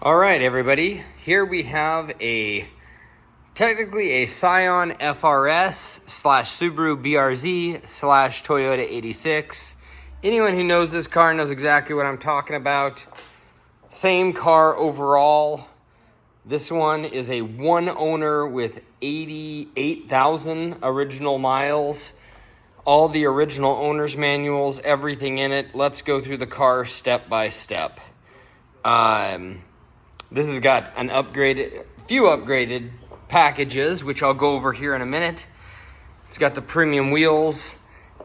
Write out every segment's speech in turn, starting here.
All right, everybody. Here we have technically a Scion FRS slash Subaru BRZ slash Toyota 86. Anyone who knows this car knows exactly what I'm talking about. Same car overall. This one is a one owner with 88,000 original miles. All the original owner's manuals, everything in it. Let's go through the car step by step. This has got few upgraded packages, which I'll go over here in a minute. It's got the premium wheels.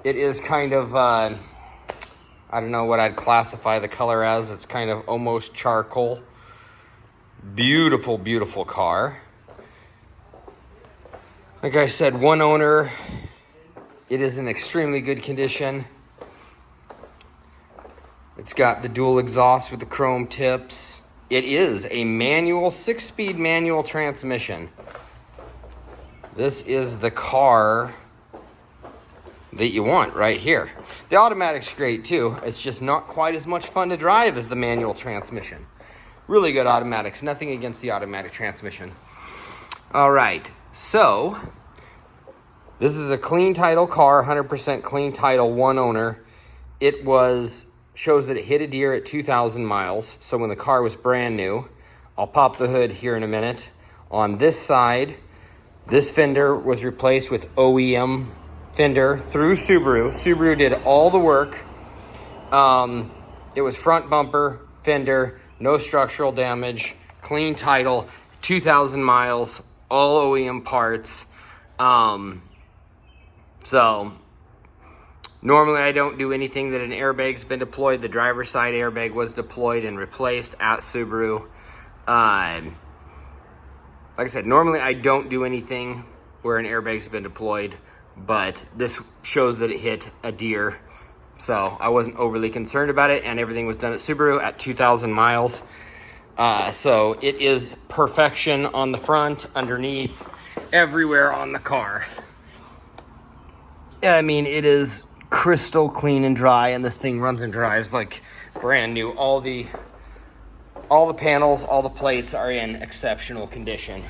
It is kind of, I don't know what I'd classify the color as. It's kind of almost charcoal. Beautiful, beautiful car. Like I said, one owner. It is in extremely good condition. It's got the dual exhaust with the chrome tips. It is a manual, 6-speed manual transmission. This is the car that you want right here. The automatic's great too. It's just not quite as much fun to drive as the manual transmission. Really good automatics. Nothing against the automatic transmission. All right, so this is a clean title car, 100% clean title, one owner. It shows that it hit a deer at 2,000 miles. So when the car was brand new, I'll pop the hood here in a minute. On this side, this fender was replaced with OEM fender through Subaru. Subaru did all the work. It was front bumper, fender, no structural damage, clean title, 2,000 miles, all OEM parts. So normally I don't do anything that an airbag's been deployed. The driver's side airbag was deployed and replaced at Subaru. Like I said, normally I don't do anything where an airbag's been deployed, but this shows that it hit a deer. So I wasn't overly concerned about it, and everything was done at Subaru at 2,000 miles. So it is perfection on the front, underneath, everywhere on the car. I mean, it is crystal clean and dry, and this thing runs and drives like brand new. All the panels, all the plates are in exceptional condition.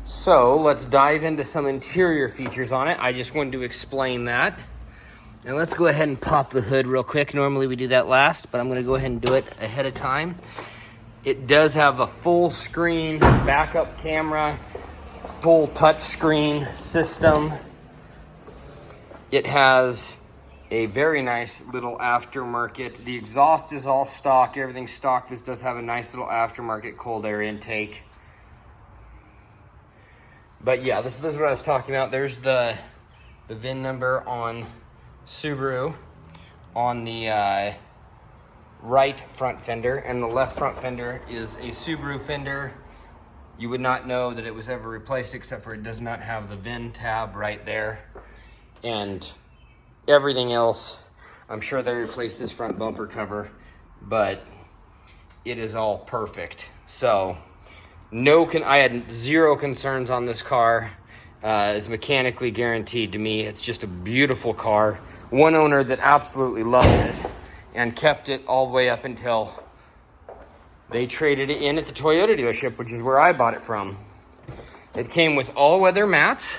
So let's dive into some interior features on it. I just wanted to explain that. And let's go ahead and pop the hood real quick. Normally we do that last, but I'm going to go ahead and do it ahead of time. It does have a full screen backup camera, full touch screen system. It has a very nice little aftermarket. The exhaust is all stock. Everything's stock. This does have a nice little aftermarket cold air intake. But yeah, this is what I was talking about. There's the VIN number on Subaru on the right front fender, and the left front fender is a Subaru fender. You would not know that it was ever replaced, except for it does not have the VIN tab right there. And everything else, I'm sure they replaced this front bumper cover, but it is all perfect. So I had zero concerns on this car. Is mechanically guaranteed to me. It's just a beautiful car. One owner that absolutely loved it and kept it all the way up until they traded it in at the Toyota dealership, which is where I bought it from. It came with all-weather mats,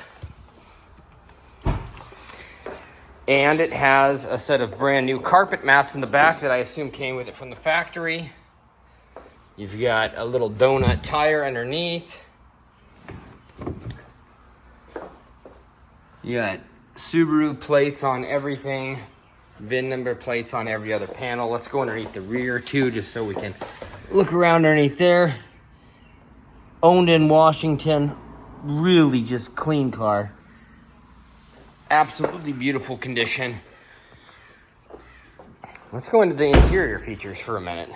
and it has a set of brand new carpet mats in the back that I assume came with it from the factory. You've got a little donut tire underneath. You got Subaru plates on everything, VIN number plates on every other panel. Let's go underneath the rear too, just so we can look around underneath there. Owned in Washington, really just clean car. Absolutely beautiful condition. Let's go into the interior features for a minute.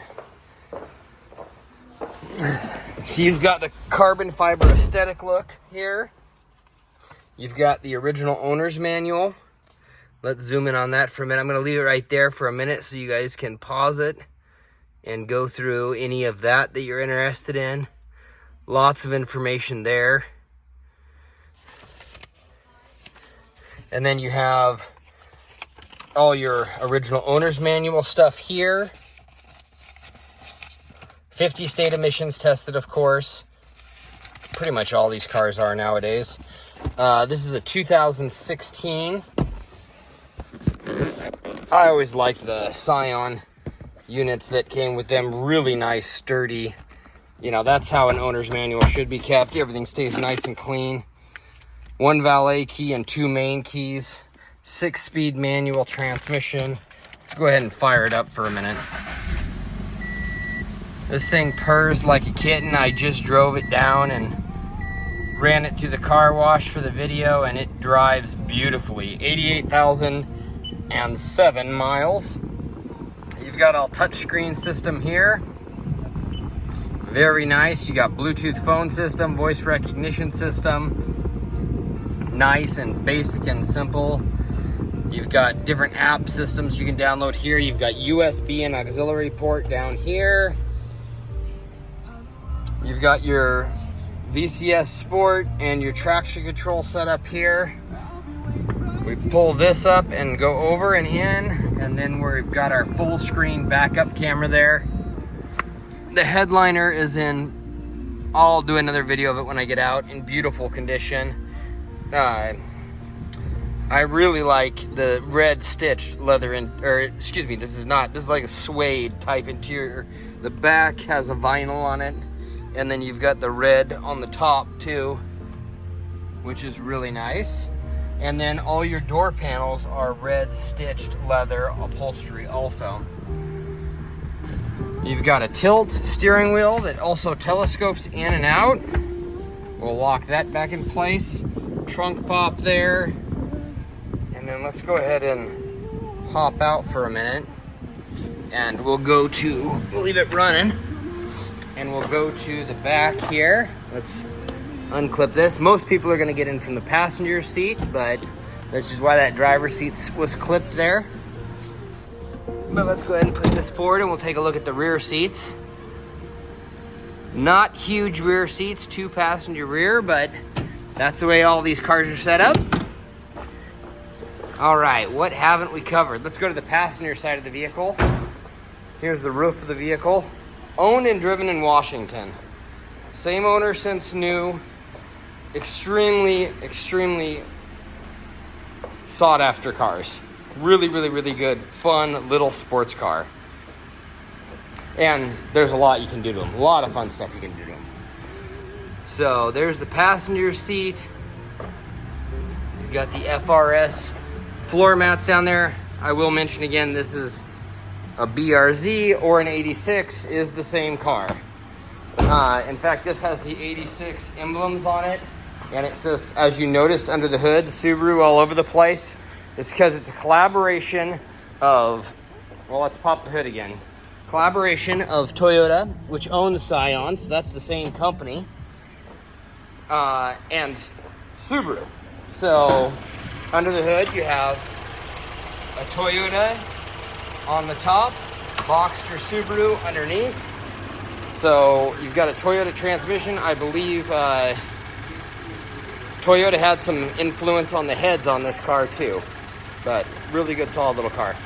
So you've got the carbon fiber aesthetic look here. You've got the original owner's manual. Let's zoom in on that for a minute. I'm going to leave it right there for a minute so you guys can pause it and go through any of that you're interested in. Lots of information there. And then you have all your original owner's manual stuff here. 50 state emissions tested, of course. Pretty much all these cars are nowadays. This is a 2016. I always liked the Scion units that came with them. Really nice, sturdy. You know, that's how an owner's manual should be kept. Everything stays nice and clean. 1 valet key and 2 main keys. 6-speed manual transmission. Let's go ahead and fire it up for a minute. This thing purrs like a kitten. I just drove it down and ran it through the car wash for the video, and it drives beautifully. 88,007 miles. You've got all touchscreen system here. Very nice. You got Bluetooth phone system, voice recognition system. Nice and basic and simple. You've got different app systems you can download here. You've got USB and auxiliary port down here. You've got your VCS Sport and your traction control set up here. We pull this up and go over and in, and then we've got our full screen backup camera there. The headliner is in, I'll do another video of it when I get out, in beautiful condition. I really like the red stitched leather, this is like a suede type interior. The back has a vinyl on it, and then you've got the red on the top too, which is really nice. And then all your door panels are red stitched leather upholstery also. You've got a tilt steering wheel that also telescopes in and out. We'll lock that back in place. Trunk pop there. And then let's go ahead and hop out for a minute. And we'll leave it running. And we'll go to the back here. Let's unclip this. Most people are going to get in from the passenger seat, but that's just why that driver's seat was clipped there. But let's go ahead and put this forward and we'll take a look at the rear seats. Not huge rear seats, 2 passenger rear, but that's the way all these cars are set up. All right, what haven't we covered? Let's go to the passenger side of the vehicle. Here's the roof of the vehicle. Owned and driven in Washington. Same owner since new. Extremely, extremely sought after cars. Really, really, really good, fun little sports car. And there's a lot you can do to them. A lot of fun stuff you can do to them. So there's the passenger seat. You've got the FRS floor mats down there. I will mention again, this is a BRZ or an 86 is the same car. In fact, this has the 86 emblems on it. And it says, as you noticed under the hood, Subaru all over the place. It's because it's a collaboration of, well, let's pop the hood again. Collaboration of Toyota, which owns Scion, so that's the same company, and Subaru. So under the hood, you have a Toyota on the top, Boxster Subaru underneath. So you've got a Toyota transmission. I believe Toyota had some influence on the heads on this car too. But really good, solid little car.